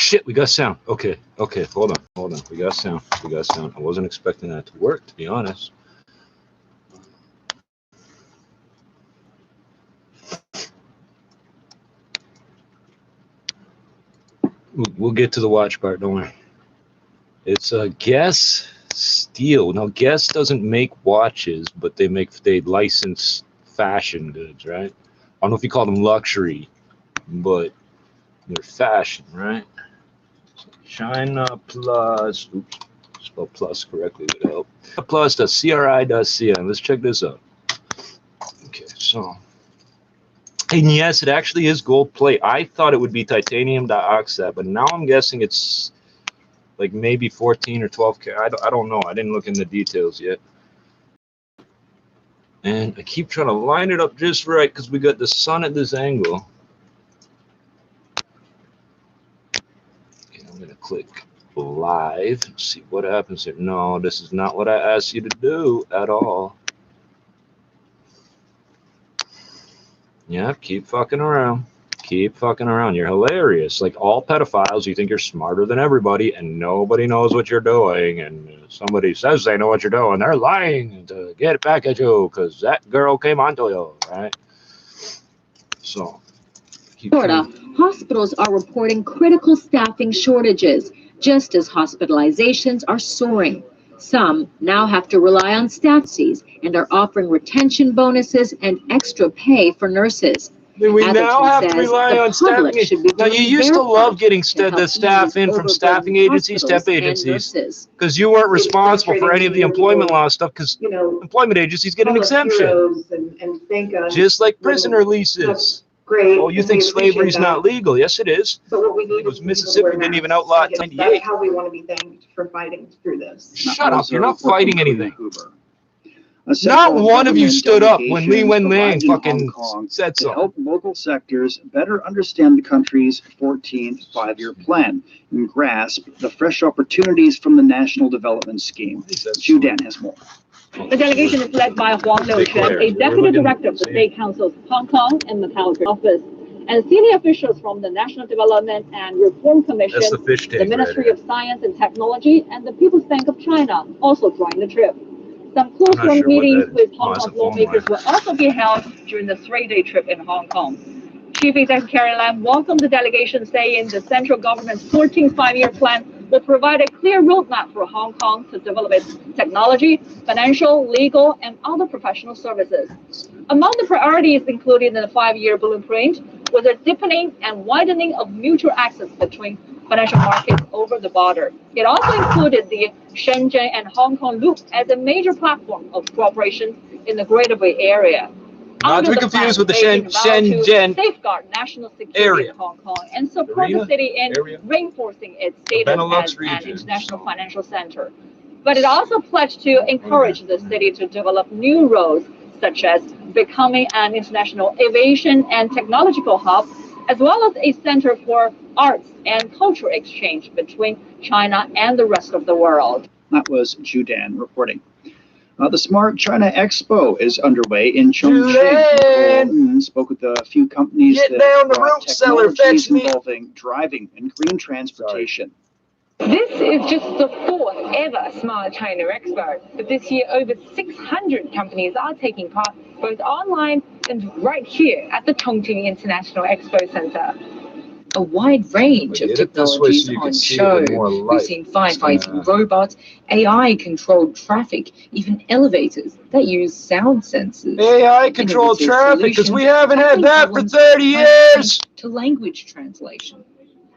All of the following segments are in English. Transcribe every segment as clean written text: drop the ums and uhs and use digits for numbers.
shit, we got sound. Okay, hold on. We got sound. I wasn't expecting that to work, to be honest. We'll get to the watch part, don't worry. It's Guess Steel. Now, Guess doesn't make watches, but they license fashion goods, right? I don't know if you call them luxury, but they're fashion, right? China Plus, oops, spell plus correctly would help. Plus.cri.cn. Let's check this out. Okay, so, and yes, it actually is gold plate. I thought it would be titanium dioxide, but now I'm guessing it's like maybe 14 or 12 karat. I don't know. I didn't look in the details yet. And I keep trying to line it up just right because we got the sun at this angle. Okay, I'm going to click live. See what happens here. No, this is not what I asked you to do at all. Yeah, keep fucking around. You're hilarious. Like all pedophiles, you think you're smarter than everybody, and nobody knows what you're doing. And somebody says they know what you're doing, they're lying to get it back at you because that girl came onto you, right? So, Florida, hospitals are reporting critical staffing shortages, just as hospitalizations are soaring. Some now have to rely on staff fees and are offering retention bonuses and extra pay for nurses. We now have to rely on staffing. Now, you used to love getting the staff in from staffing agencies, temp agencies, because you weren't responsible for any of the employment law stuff, because employment agencies get an exemption. Just like prisoner leases. Great. Oh, you think slavery is not legal? Yes, it is. But what we need it was Mississippi didn't even outlaw it in 98. That's how we want to be thanked for fighting through this. Shut up. You're not fighting anything. Not one of you stood up when Li Wenliang fucking said so. To help local sectors better understand the country's 14th five-year plan and grasp the fresh opportunities from the National Development Scheme. Judan has more. The delegation is led by Huang Liuquan, a deputy director of the State Council's Hong Kong and Macau office, and senior officials from the National Development and Reform Commission, the Ministry of Science and Technology, and the People's Bank of China also joined the trip. Some close-room meetings with Hong Kong lawmakers will also be held during the three-day trip in Hong Kong. Chief Executive Carrie Lam welcomed the delegation, saying the central government's 14th five-year plan will provide a clear roadmap for Hong Kong to develop its technology, financial, legal, and other professional services. Among the priorities included in the five-year blueprint was a deepening and widening of mutual access between financial markets over the border. It also included the Shenzhen and Hong Kong loop as a major platform of cooperation in the Greater Bay Area. Not to be confused with the Shenzhen safeguard national security in Hong Kong and support the city in reinforcing its status as an international financial center. But it also pledged to encourage the city to develop new roles, such as becoming an international aviation and technological hub, as well as a center for arts and cultural exchange between China and the rest of the world. That was Judan reporting. The Smart China Expo is underway in Chongqing. Spoke with a few companies that brought technologies involving driving and green transportation. This is just the fourth ever Smart China Expo, but this year over 600 companies are taking part, both online and right here at the Chongqing International Expo Center. A wide range of technologies on show. We've seen firefighting robots, AI-controlled traffic, even elevators that use sound sensors. AI-controlled traffic, because we haven't had that for 30 years! To language translation.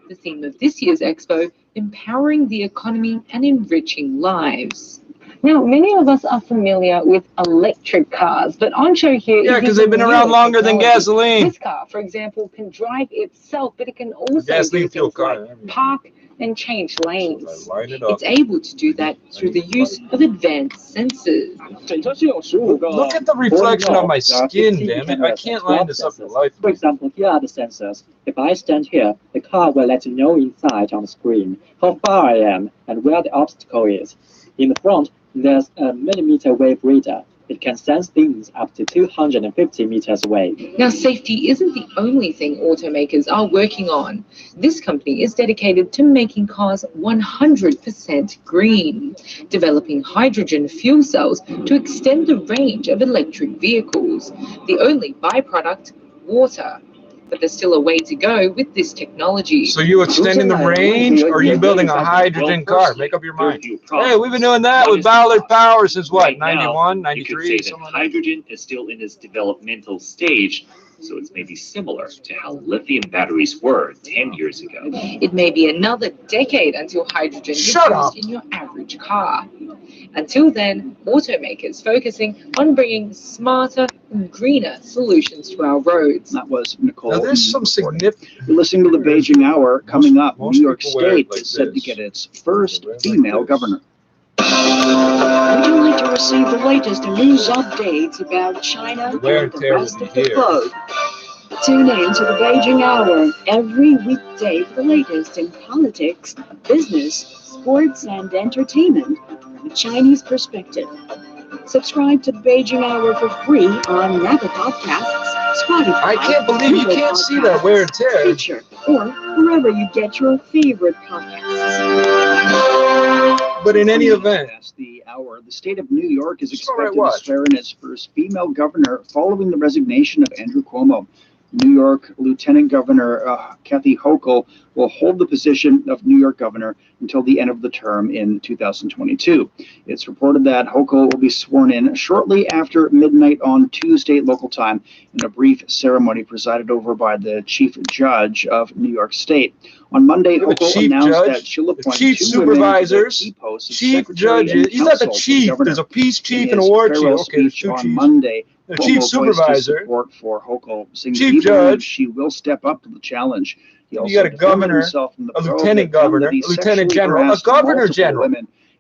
The theme of this year's expo, empowering the economy and enriching lives. Now, many of us are familiar with electric cars, but on show here... Yeah, because they've been around longer than gasoline. This car, for example, can drive itself, but it can also do things like park and change lanes. It's able to do that through the use of advanced sensors. Look at the reflection on my skin, damn it. I can't line this up for life. For example, here are the sensors. If I stand here, the car will let you know inside on the screen how far I am and where the obstacle is. In the front, there's a millimeter wave reader. It can sense things up to 250 meters away. Now, safety isn't the only thing automakers are working on. This company is dedicated to making cars 100% green, developing hydrogen fuel cells to extend the range of electric vehicles. The only byproduct, water. But there's still a way to go with this technology. So you extending the range, or are you building a hydrogen car? Make up your mind. Hey, we've been doing that with Ballard Power since what, 91, 93? You could say that hydrogen is still in its developmental stage, so it's maybe similar to how lithium batteries were 10 years ago. It may be another decade until hydrogen is used in your average car. Until then, automakers focusing on bringing smarter and greener solutions to our roads. That was Nicole. Now there's some significant. You're listening to the Beijing Hour. Coming up, New York State is set to get its first female governor. Would you like to receive the latest news updates about China and the rest of the globe? Tune in to the Beijing Hour every weekday for the latest in politics, business, sports, and entertainment from a Chinese perspective. Subscribe to the Beijing Hour for free on Apple Podcasts, Spotify. I can't believe you can't see that wear and tear. Stitcher, or wherever you get your favorite podcasts. But in any event, the hour, the state of New York is expected to swear in its first female governor following the resignation of Andrew Cuomo. New York Lieutenant Governor Kathy Hochul will hold the position of New York governor until the end of the term in 2022. It's reported that Hochul will be sworn in shortly after midnight on Tuesday local time in a brief ceremony presided over by the chief judge of New York State. On Monday, Hochul announced that she'll appoint chief supervisors, chief judges. He's not the chief. There's a peace chief and a war chief. Okay, there's two chiefs. On Monday, the chief supervisor, support for Hochul, chief judge. She will step up to the challenge. You got a governor, a lieutenant governor, a lieutenant general, a governor general,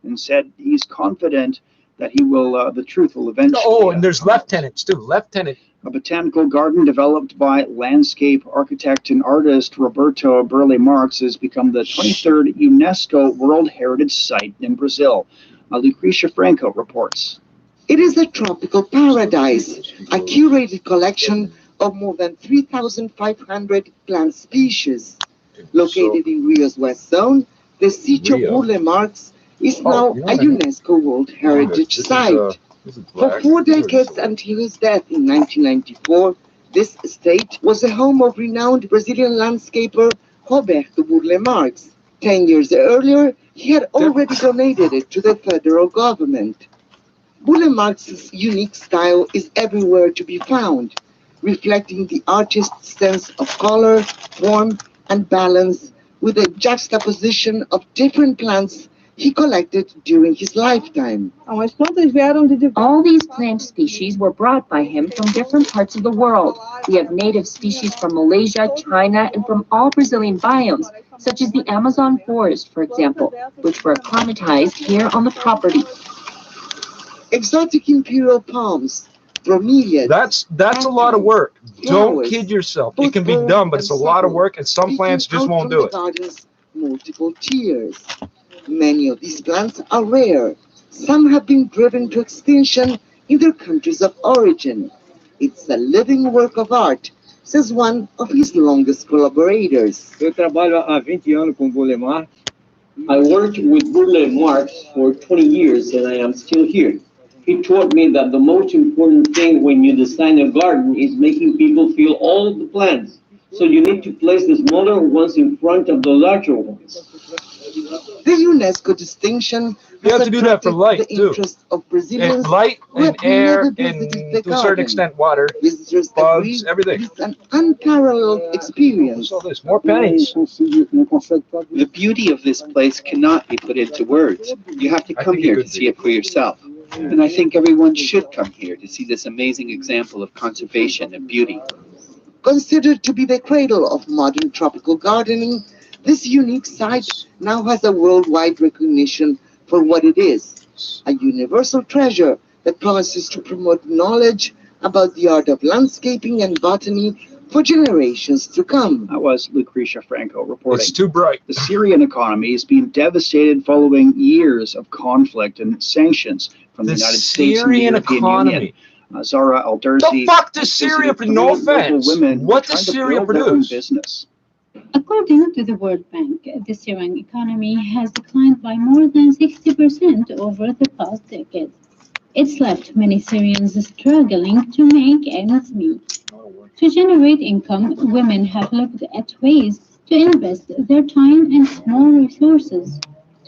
and said he's confident that he will, the truth will eventually. Oh, and there's lieutenants too. Lieutenant. A botanical garden developed by landscape architect and artist Roberto Burle Marx has become the 23rd UNESCO World Heritage Site in Brazil. Lucrecia Franco reports. It is a tropical paradise, a curated collection of more than 3,500 plant species. Located in Rio's west zone, the Sitio Burle Marx is now a UNESCO World Heritage Site. For 4 decades until his death in 1994, this estate was the home of renowned Brazilian landscaper Roberto Burle Marx. 10 years earlier, he had already donated it to the federal government. Burle Marx's unique style is everywhere to be found, reflecting the artist's sense of color, form, and balance with a juxtaposition of different plants he collected during his lifetime. All these plant species were brought by him from different parts of the world. We have native species from Malaysia, China, and from all Brazilian biomes, such as the Amazon forest, for example, which were acclimatized here on the property. Exotic imperial palms, bromeliads. That's a lot of work. Don't kid yourself. It can be done, but it's a lot of work, and some plants just won't do it. Garden's multiple tiers. Many of these plants are rare. Some have been driven to extinction in their countries of origin. It's a living work of art, says one of his longest collaborators. Eu trabalho há 20 anos com Burle Marx. I worked with Burle Marx for 20 years and I am still here. He taught me that the most important thing when you design a garden is making people feel all of the plants. So you need to place the smaller ones in front of the larger ones. The UNESCO distinction you have to do that for light too. Of Brazilians and light and air and to a certain extent water, visitors bugs, everything. It's an unparalleled experience. So there's more pennies. The beauty of this place cannot be put into words. You have to come here to see it for yourself. And I think everyone should come here to see this amazing example of conservation and beauty. Considered to be the cradle of modern tropical gardening, this unique site now has a worldwide recognition for what it is, a universal treasure that promises to promote knowledge about the art of landscaping and botany for generations to come. That was Lucrecia Franco reporting. It's too bright. The Syrian economy is being devastated following years of conflict and sanctions from the United States and the European Union. Zara Aldersi. The fuck does Syria produce? No offense. What does Syria produce? Business. According to the World Bank, the Syrian economy has declined by more than 60% over the past decade. It's left many Syrians struggling to make ends meet. To generate income, women have looked at ways to invest their time and small resources.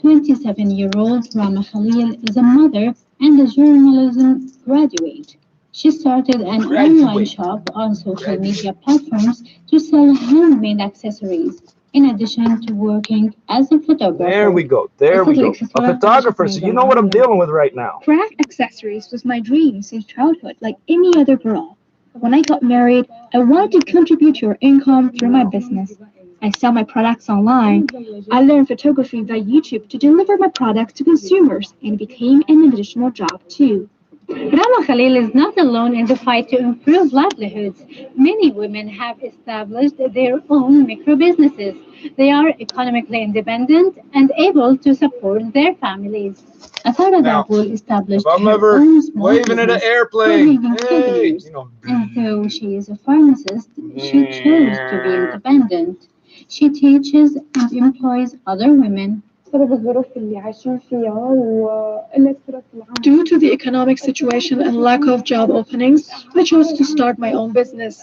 27-year-old Rama Khalil is a mother and a journalism graduate. She started an online shop on social media platforms to sell handmade accessories, in addition to working as a photographer. There we go. There we go. A photographer, so you know what I'm dealing with right now. Craft accessories was my dream since childhood, like any other girl. When I got married, I wanted to contribute to your income through my business. I sell my products online. I learned photography by YouTube to deliver my products to consumers, and it became an additional job too. Rama Khalil is not alone in the fight to improve livelihoods. Many women have established their own micro-businesses. They are economically independent and able to support their families. Atara Dabul established her own small waving at an airplane. Hey, and though she is a pharmacist, she chose to be independent. She teaches and employs other women. Due to the economic situation and lack of job openings, I chose to start my own business.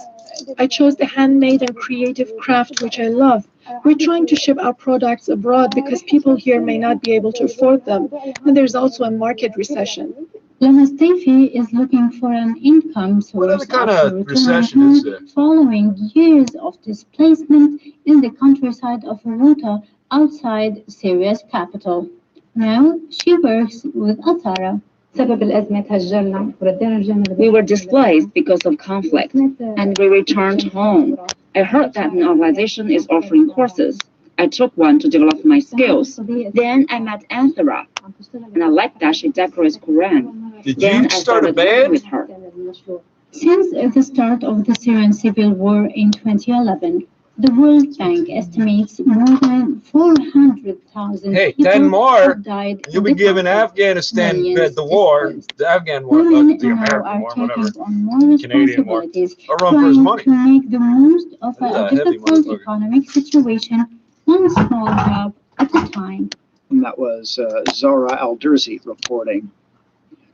I chose the handmade and creative craft, which I love. We're trying to ship our products abroad because people here may not be able to afford them, and there's also a market recession. Lama Steffi is looking for an income source after returning home following years of displacement in the countryside of Ruta outside Syria's capital. Now she works with Atara. We were displaced because of conflict, and we returned home. I heard that an organization is offering courses. I took one to develop my skills. Then I met Anthara, and I liked that she decorates Quran. Did you start a band with her? Since the start of the Syrian civil war in 2011, the World Bank estimates more than 400,000 people have died. You'll be giving Afghanistan the war, the Afghan war, the American war, whatever, Canadian war, a run for his money. To make the most of a difficult economic situation, one small job at a time. And that was Zara Aldersi reporting.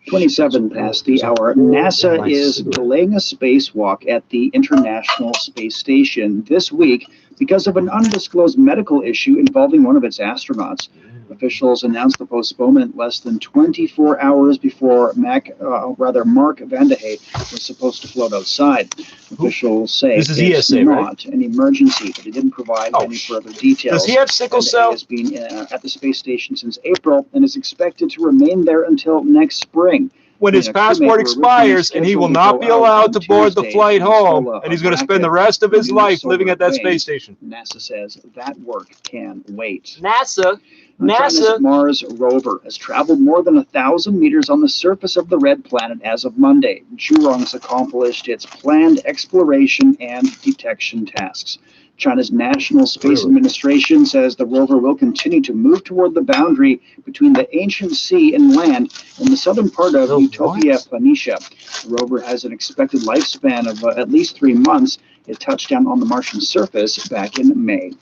27 past the hour. NASA is delaying a spacewalk at the International Space Station this week because of an undisclosed medical issue involving one of its astronauts. Officials announced the postponement less than 24 hours before Mark Vande was supposed to float outside. Officials say this is it's ESA, not right? An emergency, but they didn't provide any further details. Does he have sickle cell? He has been at the space station since April and is expected to remain there until next spring. When his passport expires and he will not be allowed to board the flight home, and he's going to spend the rest of his life living at that space station. NASA says that work can wait. NASA. Mars rover has traveled more than 1,000 meters on the surface of the red planet as of Monday. Zhurong's accomplished its planned exploration and detection tasks. China's National Space Administration says the rover will continue to move toward the boundary between the ancient sea and land in the southern part of Utopia Planitia. The rover has an expected lifespan of at least 3 months. It touched down on the Martian surface back in May.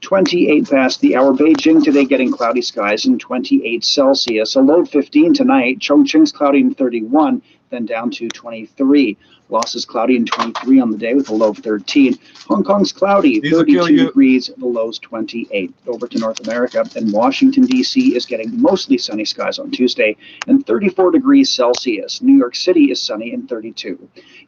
28 past the hour. Beijing today getting cloudy skies and 28 Celsius. A low 15 tonight. Chongqing's cloudy and 31, then down to 23. Los is cloudy and 23 on the day with a low of 13. Hong Kong's cloudy, 32 degrees, the low's 28. Over to North America, and Washington, D.C. is getting mostly sunny skies on Tuesday and 34 degrees Celsius. New York City is sunny and 32.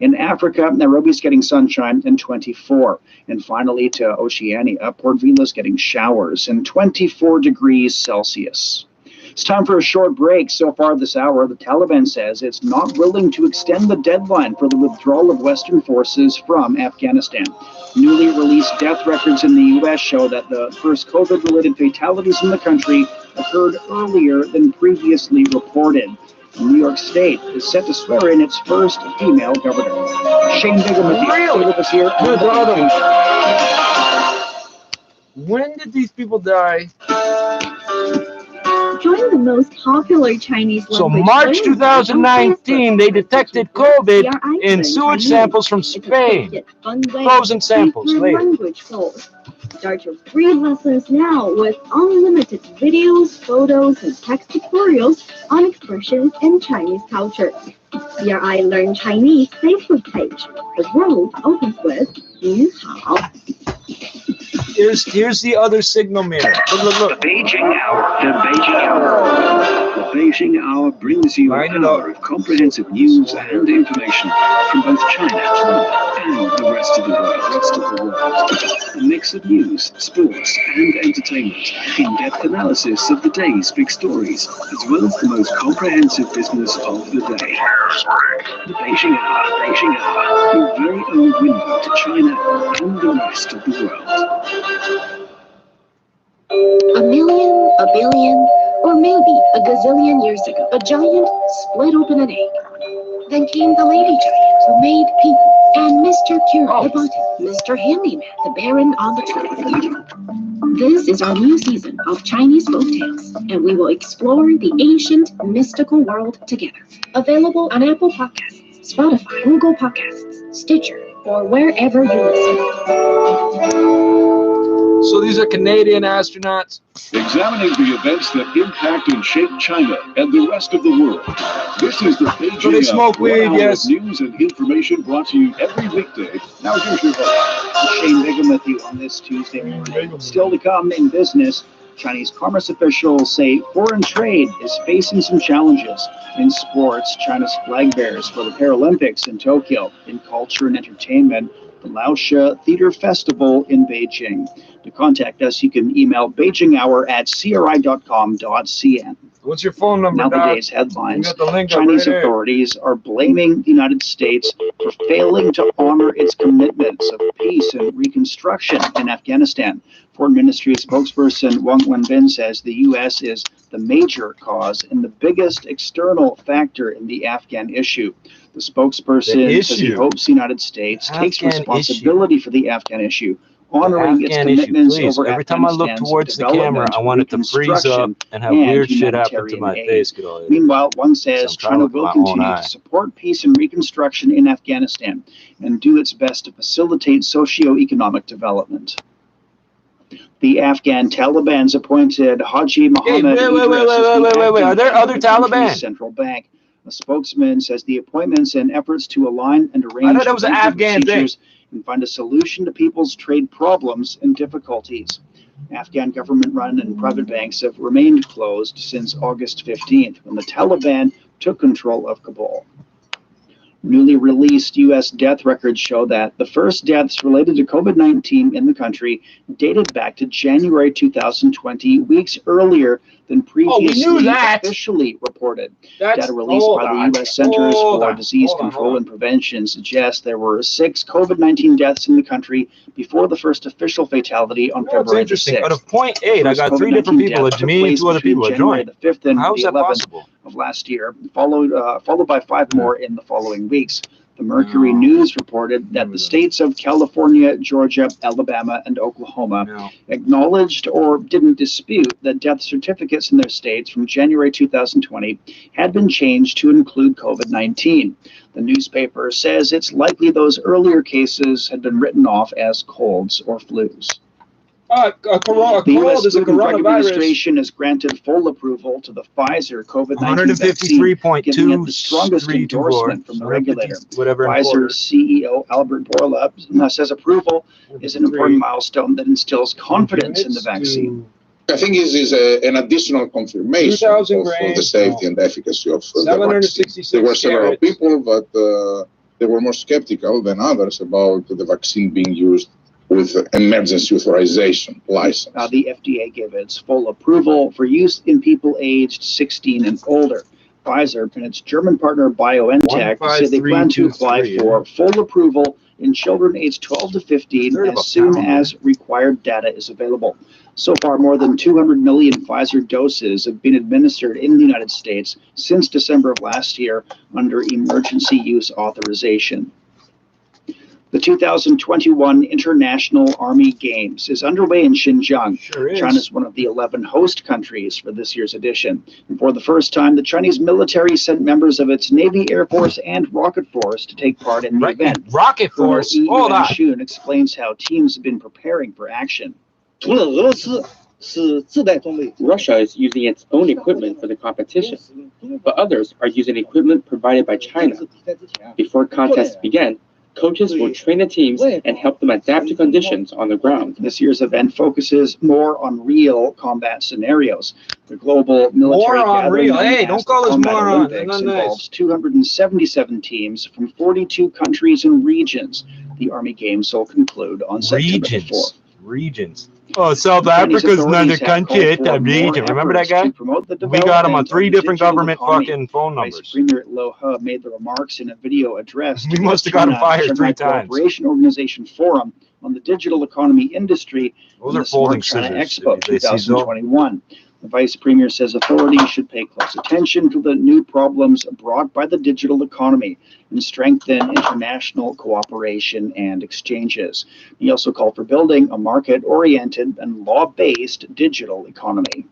In Africa, Nairobi's getting sunshine and 24. And finally to Oceania, Port Vila's getting showers and 24 degrees Celsius. It's time for a short break. So far this hour, the Taliban says it's not willing to extend the deadline for the withdrawal of Western forces from Afghanistan. Newly released death records in the U.S. show that the first COVID-related fatalities in the country occurred earlier than previously reported. New York State is set to swear in its first female governor. Shane Bigham with us here. When did these people die? Join the most popular Chinese So language March learning 2019, they detected COVID in sewage samples from Spain. Frozen samples later. Language goals. Start your free lessons now with unlimited videos, photos, and text tutorials on expressions and Chinese culture. CRI Learn Chinese Facebook page. The world opens with 您好. Here's the other signal mirror. Look. The Beijing Hour. The Beijing Hour. The Beijing Hour brings you an hour of comprehensive news and information from both China and the rest of the world. A mix of news, sports, and entertainment. In-depth analysis of the day's big stories, as well as the most comprehensive business of the day. The Beijing Hour. Beijing Hour. Your very own window to China and the rest of the world. A million, a billion, or maybe a gazillion years ago, a giant split open an egg. Then came the lady giant who made people, and Mr. Cure, the button, Mr. Handyman, the Baron on the truck. This is our new season of Chinese folktales, and we will explore the ancient, mystical world together. Available on Apple Podcasts, Spotify, Google Podcasts, Stitcher, or wherever you listen. So these are Canadian astronauts? Examining the events that impact and shape China and the rest of the world. This is the Beijing So they smoke weed, yes. News and information brought to you every weekday. Now here's your host, Shane Bigham with you on this Tuesday morning. Still to come in business, Chinese commerce officials say foreign trade is facing some challenges. In sports, China's flag bearers for the Paralympics in Tokyo. In culture and entertainment, the Laosha Theater Festival in Beijing. To contact us, you can email beijinghour@cri.com.cn. What's your phone number, Now Doc? today's headlines. You got the link up Chinese right there. authorities are blaming the United States for failing to honor its commitments of peace and reconstruction in Afghanistan. Foreign Ministry spokesperson Wang Wenbin says the U.S. is the major cause and the biggest external factor in the Afghan issue. The spokesperson says he hopes the United States takes responsibility for the Afghan issue, honoring its commitments over Every time I look towards the camera, I want it to freeze up and have weird shit happen to my face. Meanwhile, one says China will continue to support peace and reconstruction in Afghanistan and do its best to facilitate socio-economic development. The Afghan Taliban's appointed Haji Mohammed. Wait. Are there other Taliban? Central Bank. A spokesman says the appointments and efforts to align and arrange that was an Afghan thing. And find a solution to people's trade problems and difficulties. Afghan government-run and private banks have remained closed since August 15th, when the Taliban took control of Kabul. Newly released U.S. death records show that the first deaths related to COVID-19 in the country dated back to January 2020, weeks earlier than previously officially reported. Data released by the U.S. Centers for Disease Control and Prevention suggests there were 6 COVID-19 deaths in the country before the first official fatality on February 6th. Out of 0.8, I got 3 different people. Me and 2 other people are joined. How is that possible? Of last year, followed by 5 more in the following weeks. The Mercury News reported that the states of California, Georgia, Alabama, and Oklahoma acknowledged or didn't dispute that death certificates in their states from January 2020 had been changed to include COVID-19. The newspaper says it's likely those earlier cases had been written off as colds or flus. The U.S. Food and Drug Administration has granted full approval to the Pfizer COVID-19 vaccine, giving it the strongest endorsement from the regulator. Pfizer CEO Albert Bourla says approval is an important milestone that instills confidence in the vaccine. I think this is an additional confirmation of the safety and efficacy of the vaccine. There were several people, but they were more skeptical than others about the vaccine being used with emergency authorization license. The FDA gave its full approval for use in people aged 16 and older. Pfizer and its German partner BioNTech said they plan to apply for full approval in children aged 12 to 15 as soon as required data is available. So far, more than 200 million Pfizer doses have been administered in the United States since December of last year under emergency use authorization. The 2021 International Army Games is underway in Xinjiang. Sure is. China is one of the 11 host countries for this year's edition. And for the first time, the Chinese military sent members of its Navy, Air Force, and Rocket Force to take part in the event. Rocket Force? Hold on. Shun explains how teams have been preparing for action. Russia is using its own equipment for the competition, but others are using equipment provided by China. Before contests begin, coaches will train the teams and help them adapt to conditions on the ground. This year's event focuses more on real combat scenarios. The global military gathering, hey, don't call us morons. Involves 277 teams from 42 countries and regions. The Army Games will conclude on September 4th. Regions. Oh, South Africa's another country. It's a region. Remember that guy? We got him on 3 different government fucking phone numbers. Premier Lo He made the remarks in a video address. We must have got him fired 3 times. Cooperation Organization Forum on the digital economy industry. Those are folding China scissors. Expo 2021. The Vice Premier says authorities should pay close attention to the new problems brought by the digital economy and strengthen international cooperation and exchanges. He also called for building a market-oriented and law-based digital economy.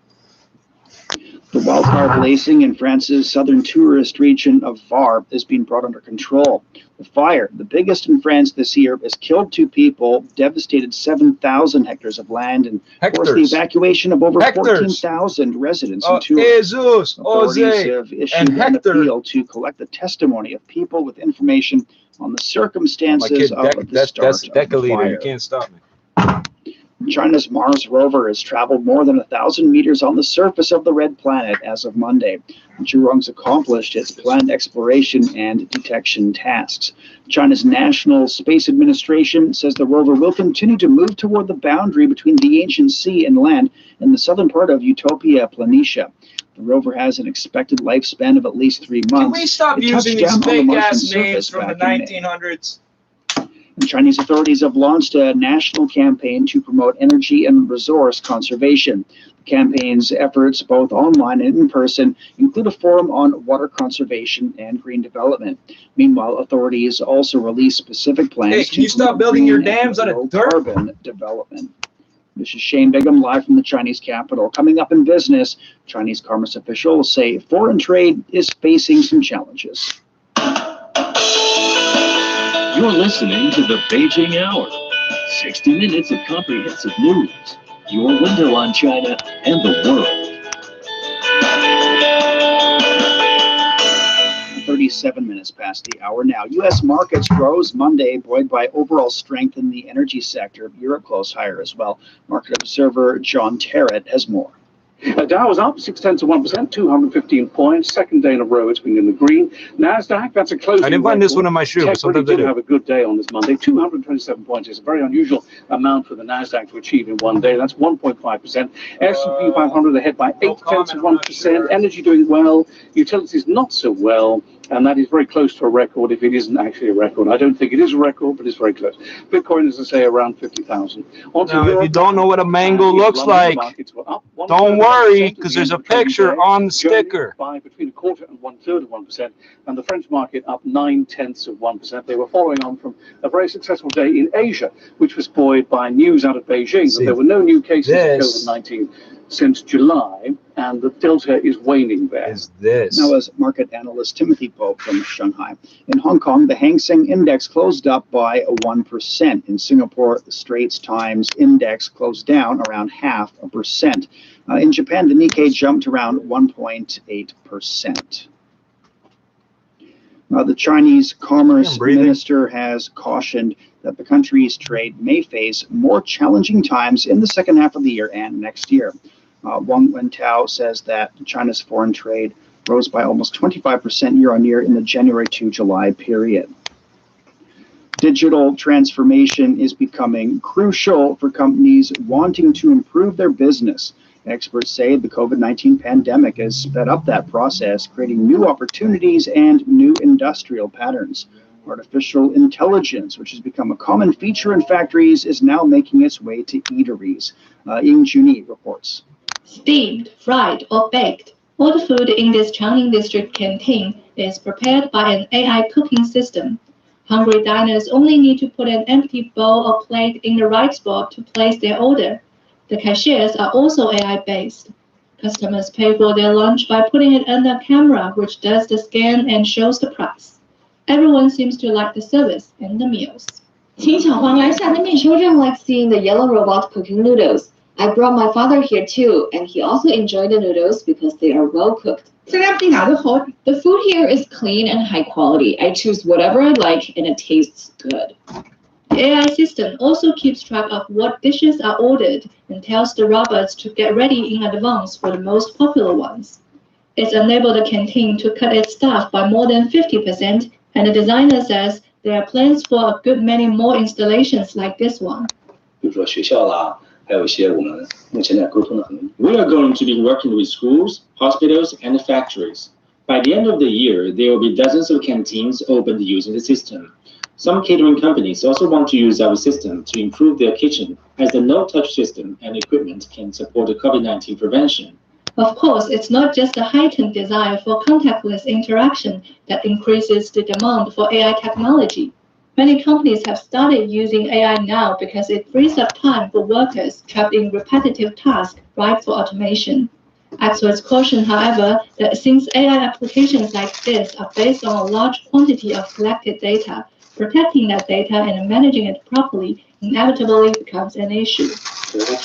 The wildfire blazing in France's southern tourist region of Var is being brought under control. The fire, the biggest in France this year, has killed 2 people, devastated 7,000 hectares of land, and forced the evacuation of over 14,000 residents and tourists. Authorities have issued an appeal to collect the testimony of people with information on the circumstances of the start of the fire. You can't stop me. China's Mars rover has traveled more than 1,000 meters on the surface of the red planet as of Monday. Zhurong's accomplished its planned exploration and detection tasks. China's National Space Administration says the rover will continue to move toward the boundary between the ancient sea and land in the southern part of Utopia Planitia. The rover has an expected lifespan of at least 3 months. Can we stop using these fake-ass names from the 1900s? Chinese authorities have launched a national campaign to promote energy and resource conservation. The campaign's efforts, both online and in person, include a forum on water conservation and green development. Meanwhile, authorities also release specific plans can you stop building your dams on a dirt? Carbon development. This is Shane Bigham live from the Chinese capital. Coming up in business, Chinese commerce officials say foreign trade is facing some challenges. You're listening to the Beijing Hour, 60 minutes of comprehensive news, your window on China and the world. 37 minutes past the hour now. U.S. markets rose Monday, buoyed by overall strength in the energy sector. Europe closed higher as well. Market observer John Terrett has more. Dow was up 0.6%, 215 points. Second day in a row it's been in the green. NASDAQ, that's a closing. I didn't find this one in my shoe, but sometimes did have a good day on this Monday. 227 points is a very unusual amount for the NASDAQ to achieve in one day. That's 1.5%. S&P 500 ahead by 0.8%. Energy doing well. Utilities not so well. And that is very close to a record if it isn't actually a record. I don't think it is a record, but it's very close. Bitcoin, as I say, around 50,000. Now, if you don't know what a mango looks like, don't worry, because there's a picture on the sticker. By between 1/4 and 1/3 of 1%, and the French market up 0.9%. They were following on from a very successful day in Asia, which was buoyed by news out of Beijing that there were no new cases of COVID-19 since July, and the delta is waning there. Now, as market analyst Timothy Pope from Shanghai. In Hong Kong, the Hang Seng Index closed up by 1%. In Singapore, the Straits Times Index closed down around 0.5%. In Japan, the Nikkei jumped around 1.8%. The Chinese Commerce Minister has cautioned that the country's trade may face more challenging times in the second half of the year and next year. Wang Wentao says that China's foreign trade rose by almost 25% year-on-year in the January to July period. Digital transformation is becoming crucial for companies wanting to improve their business. Experts say the COVID-19 pandemic has sped up that process, creating new opportunities and new industrial patterns. Artificial intelligence, which has become a common feature in factories, is now making its way to eateries. Ying Juni reports. Steamed, fried, or baked, all the food in this Changning District canteen is prepared by an AI cooking system. Hungry diners only need to put an empty bowl or plate in the right spot to place their order. The cashiers are also AI-based. Customers pay for their lunch by putting it under a camera, which does the scan and shows the price. Everyone seems to like the service and the meals. 请小黄来下的面 children like seeing the yellow robot cooking noodles. I brought my father here too, and he also enjoyed the noodles because they are well cooked. The food here is clean and high quality. I choose whatever I like and it tastes good. The AI system also keeps track of what dishes are ordered and tells the robots to get ready in advance for the most popular ones. It's enabled the canteen to cut its staff by more than 50%, and the designer says there are plans for a good many more installations like this one. We are going to be working with schools, hospitals, and factories. By the end of the year, there will be dozens of canteens opened using the system. Some catering companies also want to use our system to improve their kitchen, as the no-touch system and equipment can support the COVID-19 prevention. Of course, it's not just a heightened desire for contactless interaction that increases the demand for AI technology. Many companies have started using AI now because it frees up time for workers trapped in repetitive tasks ripe for automation. Experts caution, however, that since AI applications like this are based on a large quantity of collected data, protecting that data and managing it properly inevitably becomes an issue. We have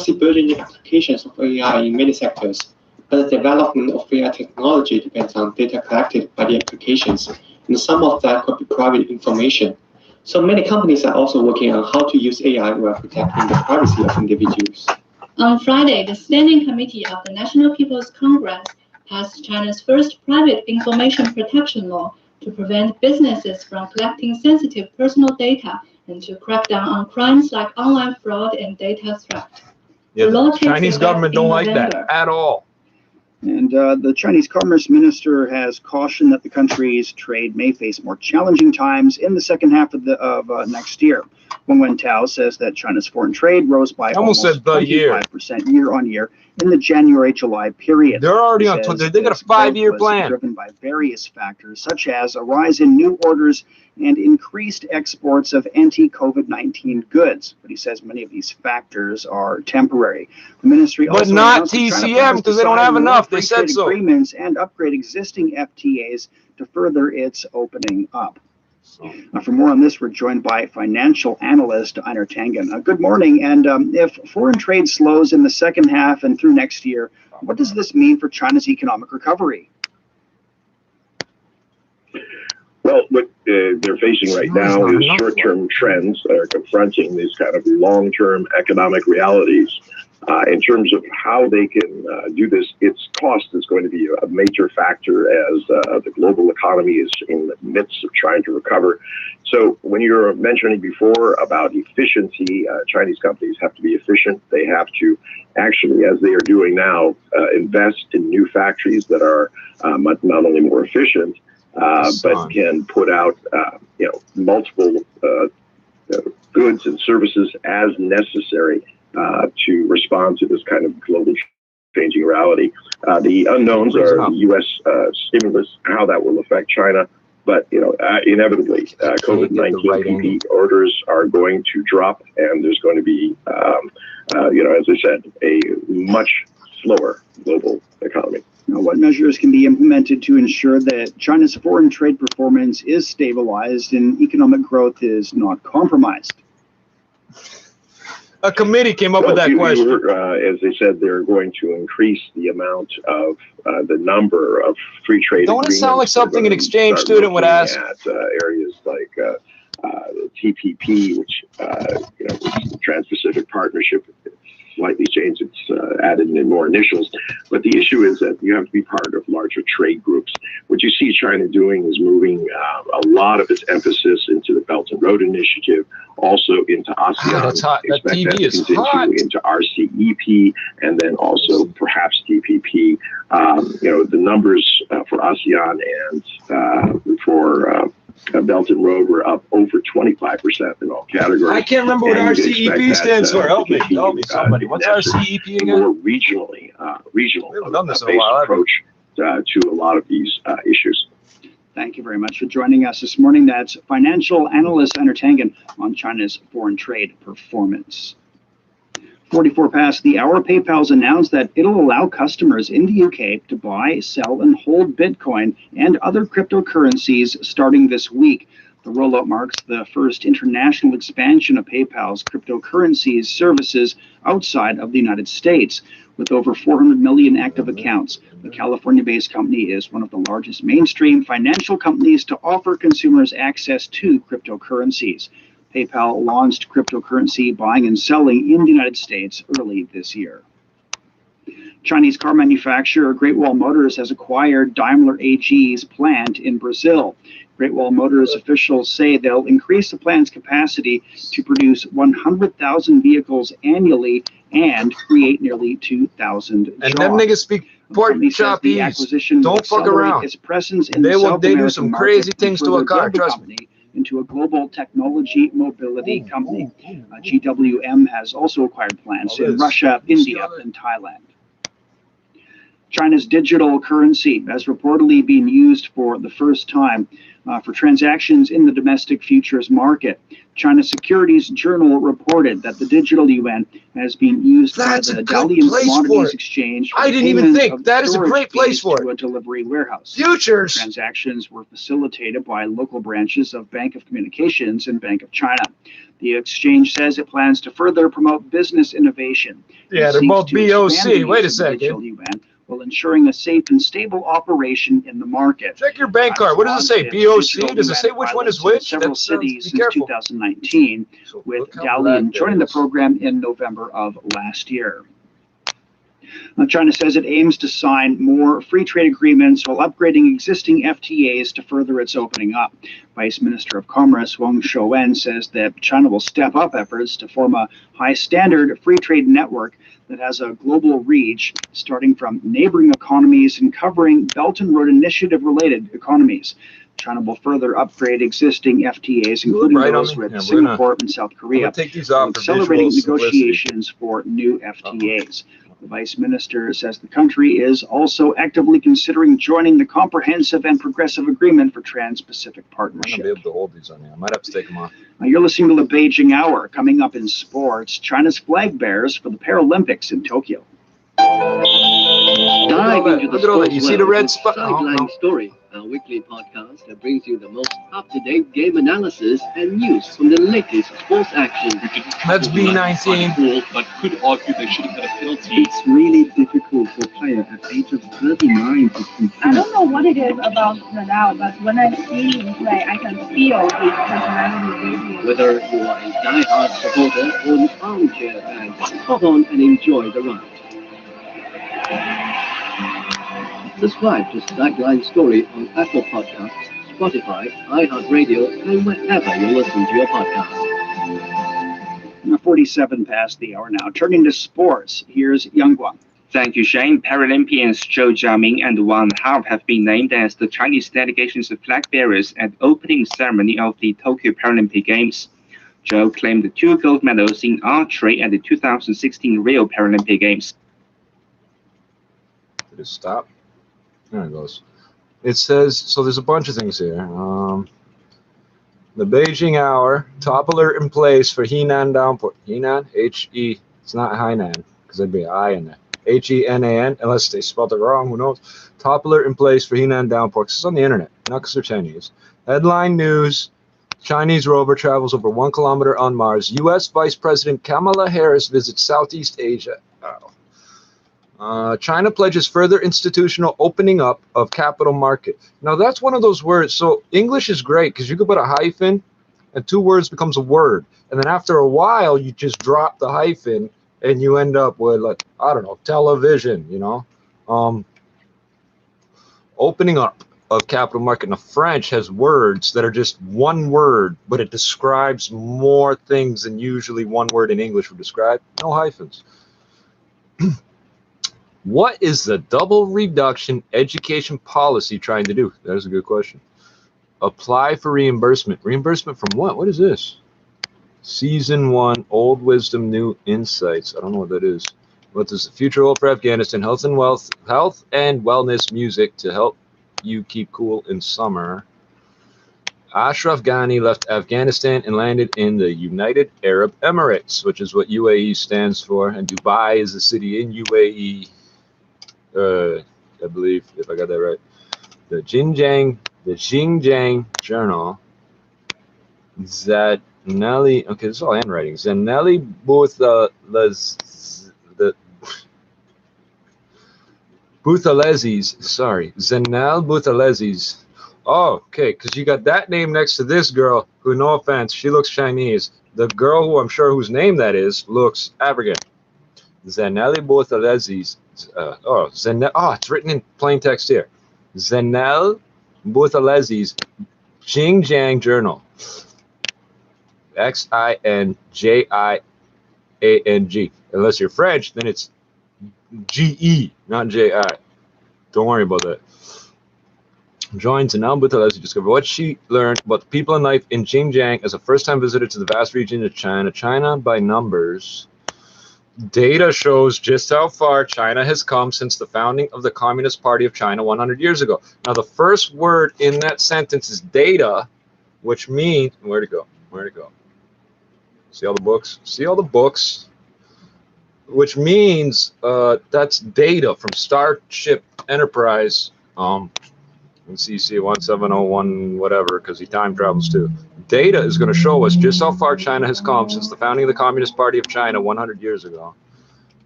seen burgeoning applications of AI in many sectors, but the development of AI technology depends on data collected by the applications, and some of that could be private information. So many companies are also working on how to use AI while protecting the privacy of individuals. On Friday, the Standing Committee of the National People's Congress passed China's first private information protection law to prevent businesses from collecting sensitive personal data and to crack down on crimes like online fraud and data theft. Yeah, the Chinese government don't like that at all. And the Chinese Commerce Minister has cautioned that the country's trade may face more challenging times in the second half of next year. Wang Wentao says that China's foreign trade rose by almost 25% year on year in the January-July period. They're already on. They got a 5-year plan. Driven by various factors, such as a rise in new orders and increased exports of anti-COVID-19 goods. But he says many of these factors are temporary. The ministry also but not TCM because they don't have enough. They said so. Agreements and upgrade existing FTAs to further its opening up. For more on this, we're joined by financial analyst Einar Tangen. Good morning. And if foreign trade slows in the second half and through next year, what does this mean for China's economic recovery? Well, what they're facing right now is short-term trends that are confronting these kind of long-term economic realities. In terms of how they can do this, its cost is going to be a major factor as the global economy is in the midst of trying to recover. So when you were mentioning before about efficiency, Chinese companies have to be efficient. They have to actually, as they are doing now, invest in new factories that are not only more efficient, but can put out multiple goods and services as necessary to respond to this kind of global changing reality. The unknowns are the U.S. stimulus, how that will affect China, but inevitably, COVID-19 PPE orders are going to drop, and there's going to be, as I said, a much slower global economy. Now, what measures can be implemented to ensure that China's foreign trade performance is stabilized and economic growth is not compromised? A committee came up with that question. As they said, they're going to increase the amount of the number of free trade agreements. Don't it sound like something an exchange student would ask? At areas like TPP, which is the Trans-Pacific Partnership, slightly changed. It's added in more initials. But the issue is that you have to be part of larger trade groups. What you see China doing is moving a lot of its emphasis into the Belt and Road Initiative, also into ASEAN. That's hot. That TV is hot. Into RCEP, and then also perhaps TPP. The numbers for ASEAN and for Belt and Road were up over 25% in all categories. I can't remember what RCEP stands for. Help me, somebody. What's RCEP again? More regional based approach to a lot of these issues. Thank you very much for joining us this morning. That's financial analyst Enter Tangen on China's foreign trade performance. 44 past the hour, PayPal's announced that it'll allow customers in the UK to buy, sell, and hold Bitcoin and other cryptocurrencies starting this week. The rollout marks the first international expansion of PayPal's cryptocurrencies services outside of the United States. With over 400 million active accounts, the California-based company is one of the largest mainstream financial companies to offer consumers access to cryptocurrencies. PayPal launched cryptocurrency buying and selling in the United States early this year. Chinese car manufacturer Great Wall Motors has acquired Daimler AG's plant in Brazil. Great Wall Motors officials say they'll increase the plant's capacity to produce 100,000 vehicles annually and create nearly 2,000 jobs. And them niggas speak pork chop ease. Don't fuck around. Its presence in they South do American some crazy things to a car, trust me. Into a global technology mobility company. GWM has also acquired plants in Russia, India, and Thailand. China's digital currency has reportedly been used for the first time for transactions in the domestic futures market. China Securities Journal reported that the digital yuan has been used by the Dalian Commodities Exchange. I didn't even think that is a great place for it. To a delivery warehouse. Futures. Transactions were facilitated by local branches of Bank of Communications and Bank of China. The exchange says it plans to further promote business innovation. Yeah, they're both BOC. Wait a second. While ensuring a safe and stable operation in the market. Check your bank card. What does it say? BOC? Does it say which one is which? Several cities since 2019, with Dalian joining the program in November of last year. China says it aims to sign more free trade agreements while upgrading existing FTAs to further its opening up. Vice Minister of Commerce Wang Shouwen says that China will step up efforts to form a high-standard free trade network that has a global reach, starting from neighboring economies and covering Belt and Road Initiative-related economies. China will further upgrade existing FTAs, including those with Singapore and South Korea, accelerating negotiations for new FTAs. The Vice Minister says the country is also actively considering joining the Comprehensive and Progressive Agreement for Trans-Pacific Partnership. I'm going to be able to hold these on here. I might have to take them off. Now you're listening to the Beijing Hour. Coming up in sports, China's flag bearers for the Paralympics in Tokyo. Dive into the sports you see the red spot? Sideline Story, our weekly podcast that brings you the most up-to-date game analysis and news from the latest sports action. Let's be 19. But could argue they should have had a penalty. It's really difficult for a player at the age of 39 to compete. I don't know what it is about Nadal, but when I see him play, I can feel his personality. Whether you are a die-hard supporter or an armchair fan, hop on and enjoy the ride. Subscribe to Sideline Story on Apple Podcasts, Spotify, iHeartRadio, and wherever you listen to your podcasts. 47 past the hour now. Turning to sports, here's Yang Guang. Thank you, Shane. Paralympians Zhou Jiaming and Wang Hao have been named as the Chinese delegation's flag bearers at the opening ceremony of the Tokyo Paralympic Games. Zhou claimed 2 gold medals in archery at the 2016 Rio Paralympic Games. Did it stop? There it goes. It says, so there's a bunch of things here. The Beijing Hour, top alert in place for Henan downpour. Henan, H-E, it's not Hainan, because there'd be an I in there. H-E-N-A-N, unless they spelled it wrong, who knows. Top alert in place for Henan downpour. It's on the internet, not because they're Chinese. Headline news, Chinese rover travels over 1 kilometer on Mars. U.S. Vice President Kamala Harris visits Southeast Asia. China pledges further institutional opening up of capital market. Now, that's one of those words. So English is great because you could put a hyphen and 2 words becomes a word. And then after a while, you just drop the hyphen and you end up with, like, I don't know, television, you know. Opening up of capital market. Now, French has words that are just one word, but it describes more things than usually one word in English would describe. No hyphens. What is the double reduction education policy trying to do? That is a good question. Apply for reimbursement. Reimbursement from what? What is this? Season 1, Old Wisdom, New Insights. I don't know what that is. What does the future hold for Afghanistan? Health and wellness music to help you keep cool in summer. Ashraf Ghani left Afghanistan and landed in the United Arab Emirates, which is what UAE stands for, and Dubai is a city in UAE. I believe, if I got that right. The Xinjiang Journal. Zanelli, okay, this is all handwriting. Zanelli Buthelezzi's, sorry, Zanel Buthelezzi's. Oh, okay, because you got that name next to this girl, who, no offense, she looks Chinese. The girl who I'm sure whose name that is looks African. Zanelli Buthelezzi's. It's written in plain text here. Zanel Buthelezzi's Xinjiang Journal. Xinjiang. Unless you're French, then it's GE, not JI. Don't worry about that. Joins Zanel Buthelezzi to discover what she learned about the people and life in Xinjiang as a first-time visitor to the vast region of China. China by numbers. Data shows just how far China has come since the founding of the Communist Party of China 100 years ago. Now, the first word in that sentence is data, which means, where to go? See all the books? See all the books? Which means that's data from Starship Enterprise, and CC 1701, whatever, because he time travels too. Data is going to show us just how far China has come since the founding of the Communist Party of China 100 years ago.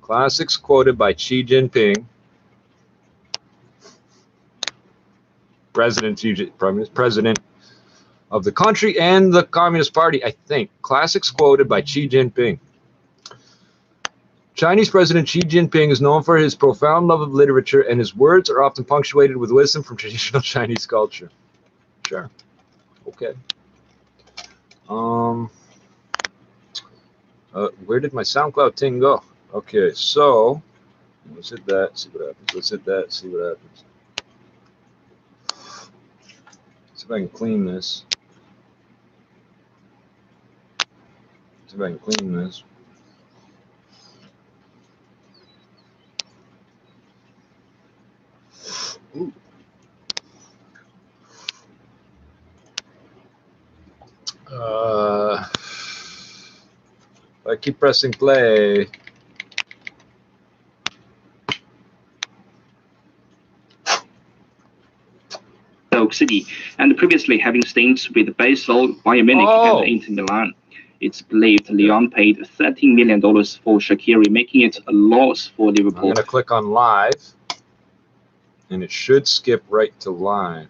Classics quoted by Xi Jinping. President of the country and the Communist Party, I think. Classics quoted by Xi Jinping. Chinese President Xi Jinping is known for his profound love of literature, and his words are often punctuated with wisdom from traditional Chinese culture. Sure. Okay. Where did my SoundCloud thing go? Okay, so let's hit that, see what happens. Let's hit that, see what happens. See if I can clean this. See if I can clean this. Ooh. I keep pressing play. City, and previously having stints with Basel, Bayern Munich, and Inter Milan. It's believed Lyon paid $13 million for Shaqiri, making it a loss for Liverpool. I'm going to click on live, and it should skip right to live.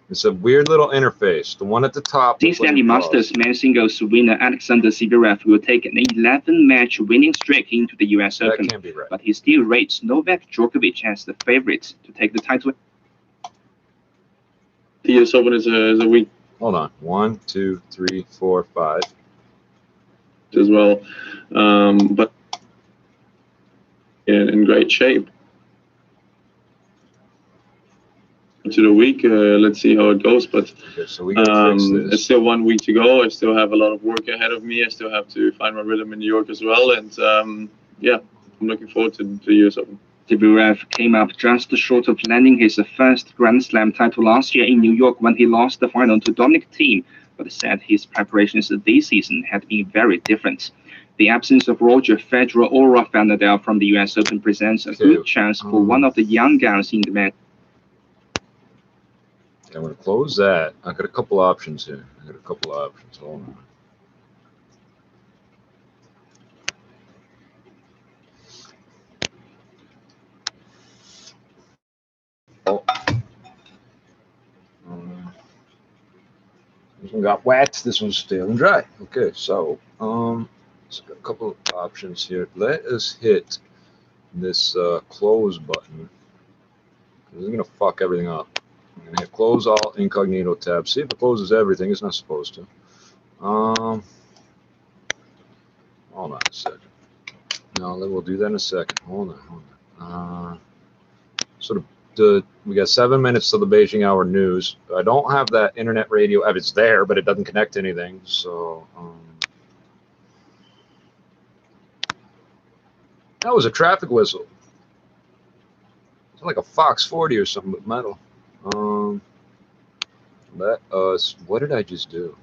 It's a weird little interface. The one at the top. Cincinnati Masters men's singles winner Alexander Zverev will take an 11-match winning streak into the U.S. Open, can't be right. But he still rates Novak Djokovic as the favorite to take the title. The US Open is a week. Hold on. 1, 2, 3, 4, 5. As well, but in great shape. To the week, let's see how it goes. But okay, so we gotta fix this. It's still 1 week to go. I still have a lot of work ahead of me. I still have to find my rhythm in New York as well. And yeah, I'm looking forward to the US Open. Zverev came up just short of landing his first Grand Slam title last year in New York when he lost the final to Dominic Thiem, but said his preparations this season had been very different. The absence of Roger Federer or Rafael Nadal from the US Open presents a good chance for one of the young guns in the match. I'm going to close that. I've got a couple options here. Hold on. This one got wet. This one's stale and dry. Okay, so got a couple of options here. Let us hit this close button. This is gonna fuck everything up. I'm gonna hit close all incognito tab. See if it closes everything. It's not supposed to. Hold on a second. No, we'll do that in a second. Hold on. We got 7 minutes to the Beijing Hour news. I don't have that internet radio. It's there, but it doesn't connect to anything. So that was a traffic whistle. It's like a Fox 40 or something, but metal. Let us. What did I just do?